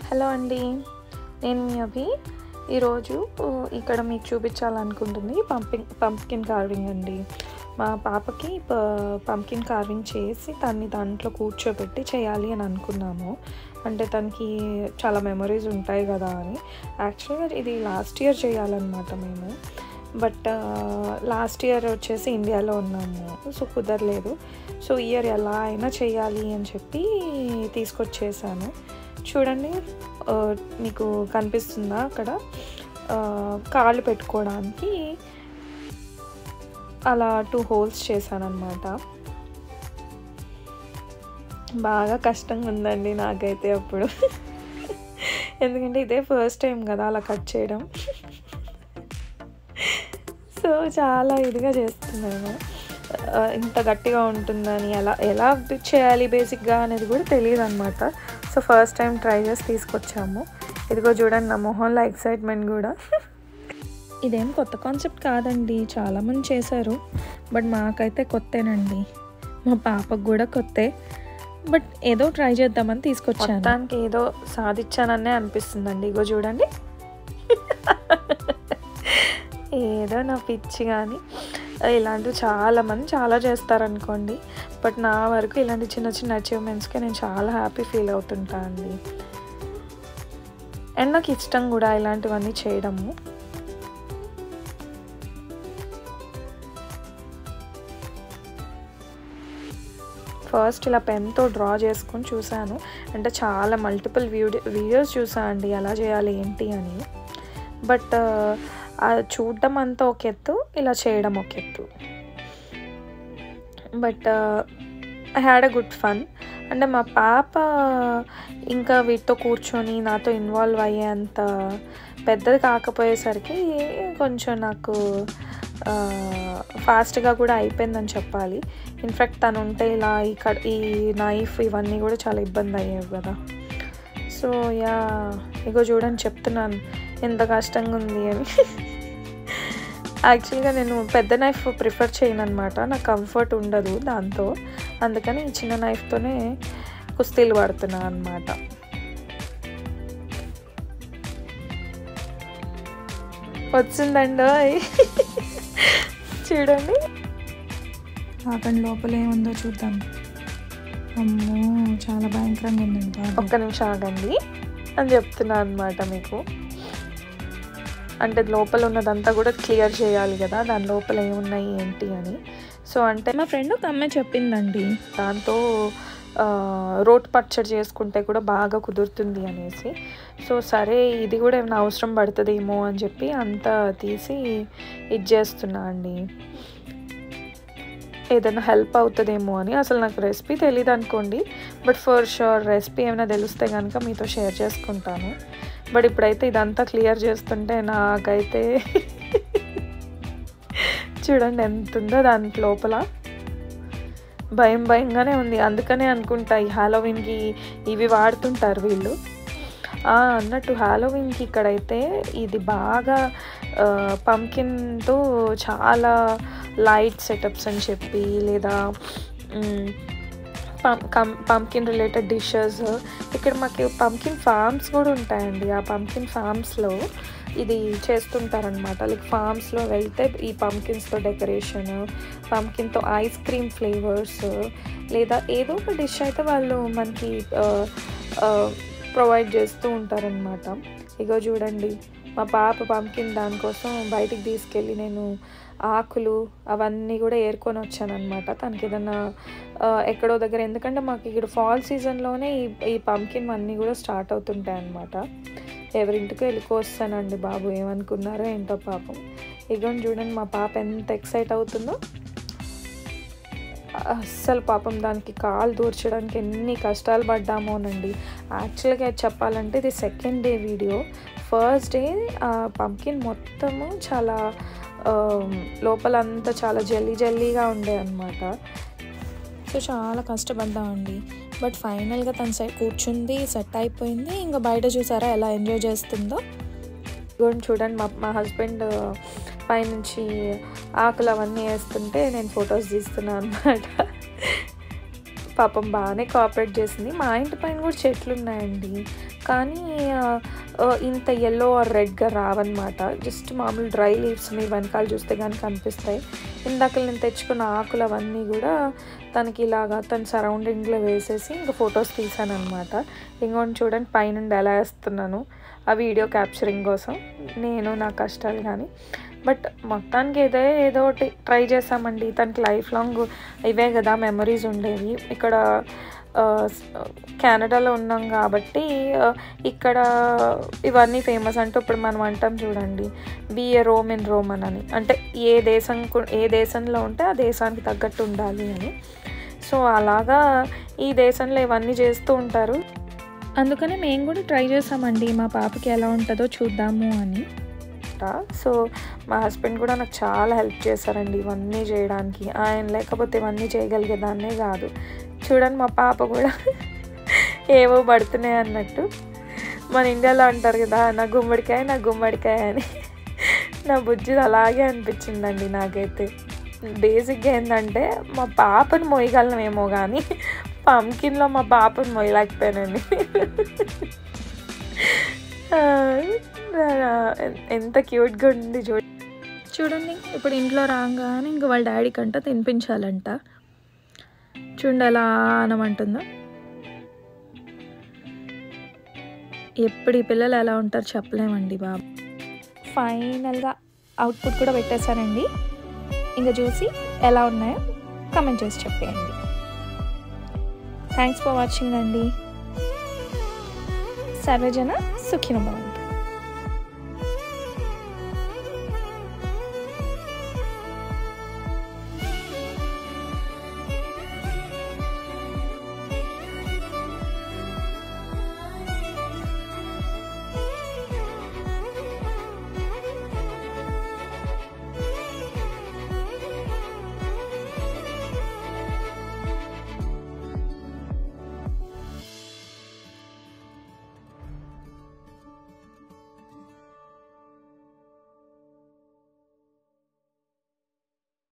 Hello అండి, నేను మీ అభి. ఈరోజు ఇక్కడ మీకు చూపించాలనుకుంటుంది పంప్కిన్ కార్వింగ్ అండి. మా పాపకి పంప్కిన్ కార్వింగ్ చేసి దాంట్లో కూర్చోబెట్టి చేయాలి అని అనుకున్నాము. అంటే తనకి చాలా మెమరీస్ ఉంటాయి కదా అని. యాక్చువల్గా ఇది లాస్ట్ ఇయర్ చేయాలన్నమాట మేము. బట్ లాస్ట్ ఇయర్ వచ్చేసి ఇండియాలో ఉన్నాము, సో కుదరలేదు. సో ఇయర్ ఎలా అయినా చేయాలి అని చెప్పి తీసుకొచ్చేసాను. చూడండి, మీకు కనిపిస్తుందా అక్కడ కాళ్ళు పెట్టుకోవడానికి అలా 2 హోల్స్ చేశాను అనమాట. బాగా కష్టంగా ఉందండి నాకైతే అప్పుడు, ఎందుకంటే ఇదే ఫస్ట్ టైం కదా అలా కట్ చేయడం. సో చాలా ఇదిగా చేస్తున్నాను. ఇంత గట్టిగా ఉంటుందని ఎలా చేయాలి బేసిక్గా అనేది కూడా తెలియదు అనమాట. సో ఫస్ట్ టైం ట్రై చేసి తీసుకొచ్చాము. ఇదిగో చూడండి నా మొహంలో ఎక్సైట్మెంట్ కూడా. ఇదేం కొత్త కాన్సెప్ట్ కాదండి, చాలామంది చేశారు. బట్ మాకైతే కొత్తేనండి, మా పాపకు కూడా కొత్తే. బట్ ఏదో ట్రై చేద్దామని తీసుకొచ్చాను. దానికి ఏదో సాధించాననే అనిపిస్తుందండి. ఇగో చూడండి, ఏదో నా పిచ్చి. కానీ ఇలాంటివి చాలామంది చాలా చేస్తారనుకోండి. బట్ నా వరకు ఇలాంటి చిన్న చిన్న అచీవ్మెంట్స్కి నేను చాలా హ్యాపీ ఫీల్ అవుతుంటా అండి. అండ్ నాకు ఇష్టం కూడా ఇలాంటివన్నీ చేయడము. ఫస్ట్ ఇలా పెన్తో డ్రా చేసుకొని చూశాను. అంటే చాలా మల్టిపుల్ వీడియోస్ చూసాను అండి ఎలా చేయాలి ఏంటి అని. బట్ చూడడం అంతా ఒక ఎత్తు, ఇలా చేయడం ఒక ఎత్తు. But I had a good fun. అంటే మా పాప ఇంకా వీటితో కూర్చొని నాతో ఇన్వాల్వ్ అయ్యేంత పెద్దది కాకపోయేసరికి కొంచెం నాకు ఫాస్ట్గా కూడా అయిపోయిందని చెప్పాలి. ఇన్ఫ్యాక్ట్ తను ఉంటే ఇలా ఈ నైఫ్ ఇవన్నీ కూడా చాలా ఇబ్బంది అయ్యేవి కదా. సో యా, ఇగో చూడండి, చెప్తున్నాను ఎంత కష్టంగా ఉంది అని. యాక్చువల్గా నేను పెద్ద నైఫ్ ప్రిఫర్ చేయను అనమాట, నాకు కంఫర్ట్ ఉండదు దాంతో. అందుకని ఈ చిన్న నైఫ్తోనే కుస్తీలు పడుతున్నాను అనమాట. వచ్చిందండి చూడండి. ఆపండి, లోపల ఏముందో చూద్దాం. అమ్మో, చాలా భయంకరంగా ఉందండి. ఒక్క నిమిషం ఆగండి అని చెప్తున్నాను అనమాట మీకు. అంటే లోపల ఉన్నదంతా కూడా క్లియర్ చేయాలి కదా, దాని లోపల ఏమున్నాయి ఏంటి అని. సో అంటే మా ఫ్రెండ్ ఒక అమ్మాయి చెప్పిందండి, దాంతో రోట్ పచ్చడి చేసుకుంటే కూడా బాగా కుదురుతుంది అనేసి. సో సరే, ఇది కూడా ఏమైనా అవసరం పడుతుందేమో అని చెప్పి అంతా తీసి ఇది చేస్తున్నా అండి. ఏదైనా హెల్ప్ అవుతుందేమో అని. అసలు నాకు రెసిపీ తెలియదు అనుకోండి, బట్ ఫర్ షూర్ రెసిపీ ఏమైనా తెలిస్తే కనుక మీతో షేర్ చేసుకుంటాను. బట్ ఇప్పుడైతే ఇదంతా క్లియర్ చేస్తుంటే నాకైతే చూడండి ఎంత ఉందో దాని లోపల. భయంగానే ఉంది. అందుకనే అనుకుంటా ఈ హాలోవిన్కి ఇవి వాడుతుంటారు వీళ్ళు. అన్నట్టు హాలోవిన్కి ఇక్కడైతే ఇది బాగా పంకిన్తో చాలా లైట్ సెటప్స్ అని చెప్పి, లేదా పంకిన్ రిలేటెడ్ డిషెస్. ఇక్కడ మాకు పంకిన్ ఫార్మ్స్ కూడా ఉంటాయండి. ఆ పంకిన్ ఫార్మ్స్లో ఇది చేస్తుంటారనమాట. లైక్ ఫార్మ్స్లో వెళ్తే ఈ పంకిన్స్తో డెకరేషన్, పంకిన్తో ఐస్ క్రీమ్ ఫ్లేవర్స్, లేదా ఏదో ఒక డిష్ అయితే వాళ్ళు మనకి ప్రొవైడ్ చేస్తూ ఉంటారనమాట. ఇగో చూడండి, మా పాప పంకిన్ దానికోసం బయటికి తీసుకెళ్ళి నేను ఆకులు అవన్నీ కూడా ఏరుకొని వచ్చానమాట. తనకి ఏదన్నా ఎక్కడో దగ్గర, ఎందుకంటే మాకు ఇక్కడ ఫాల్ సీజన్లోనే ఈ పంకిన్ అన్నీ కూడా స్టార్ట్ అవుతుంటాయి అన్నమాట. ఎవరింటికి వెళ్ళిపోస్తానండి బాబు, ఏమనుకున్నారో ఏంటో పాపం. ఇగోని చూడండి మా పాప ఎంత ఎక్సైట్ అవుతుందో. అస్సలు పాపం దానికి కాలు దూర్చడానికి ఎన్ని కష్టాలు పడ్డామోనండి. యాక్చువల్గా చెప్పాలంటే ఇది second day video. First day pumpkin మొత్తము చాలా లోపలంతా చాలా జల్లీగా ఉండే అనమాట. సో చాలా కష్టపడ్డామండి. బట్ ఫైనల్గా తన సైడ్ కూర్చుంది, సెట్ అయిపోయింది. ఇంకా బయట చూసారా ఎలా ఎంజాయ్ చేస్తుందో. చూడండి, మా హస్బెండ్ పైనుంచి ఆకులు అవన్నీ వేస్తుంటే నేను ఫొటోస్ తీస్తున్నాను అనమాట. పాపం బాగానే కోఆపరేట్ చేసింది. మా ఇంటి పైన కూడా చెట్లు ఉన్నాయండి, కానీ ఇంత ఎల్లో ఆర్ రెడ్గా రావన్నమాట. జస్ట్ మామూలు డ్రై లీవ్స్ మీ వెనకాల చూస్తే కానీ కనిపిస్తాయి. ఇందాక నేను తెచ్చుకున్న ఆకులు అవన్నీ కూడా తనకి ఇలాగా తన సరౌండింగ్లో వేసేసి ఇంకా ఫొటోస్ తీసాను అనమాట. ఇంకోటి చూడండి పైనుండి ఎలా వేస్తున్నాను ఆ వీడియో క్యాప్చరింగ్ కోసం, నేను నా కష్టాలు. కానీ బట్ మొత్తానికి ఏదో ఒకటి ట్రై చేసామండి. తనకి లైఫ్ లాంగ్ ఇవే కదా మెమరీస్ ఉండేవి. ఇక్కడ కెనడాలో ఉన్నాం కాబట్టి ఇక్కడ ఇవన్నీ ఫేమస్. అంటే ఇప్పుడు మనం అంటాం చూడండి, be a Rome in Rome అని, అంటే ఏ దేశంలో ఉంటే ఆ దేశానికి తగ్గట్టు ఉండాలి అని. సో అలాగా ఈ దేశంలో ఇవన్నీ చేస్తూ ఉంటారు. అందుకని మేము కూడా ట్రై చేసామండి, మా పాపకి ఎలా ఉంటుందో చూద్దాము అని. సో మా హస్బెండ్ కూడా నాకు చాలా హెల్ప్ చేశారండి ఇవన్నీ చేయడానికి. ఆయన లేకపోతే ఇవన్నీ చేయగలిగేదాన్నే కాదు. చూడండి మా పాప కూడా ఏవో పడుతున్నాయి అన్నట్టు. మన ఇండియాలో అంటారు కదా, నా గుమ్మడికాయ అని. నా బుజ్జిది అలాగే అనిపించిందండి నాకైతే. బేసిక్గా ఏంటంటే మా పాపను మోయగలమేమో కానీ పంకిన్లో మా పాపను మోయలేకపోయానండి. ఎంత క్యూట్గా ఉంది చూడండి. ఇప్పుడు ఇంట్లో రాగానే ఇంక వాళ్ళ డాడీ కంట తినిపించాలంట. చూడండి ఎలా అనమంటుందో. ఎప్పుడు ఈ పిల్లలు ఎలా ఉంటారు చెప్పలేమండి బాబు. ఫైనల్గా అవుట్పుట్ కూడా పెట్టేశానండి. ఇంకా చూసి ఎలా ఉన్నాయో కామెంట్ చేసి చెప్పేయండి. థ్యాంక్స్ ఫర్ వాచింగ్ అండి. సర్వజన సుఖినో భవంతు.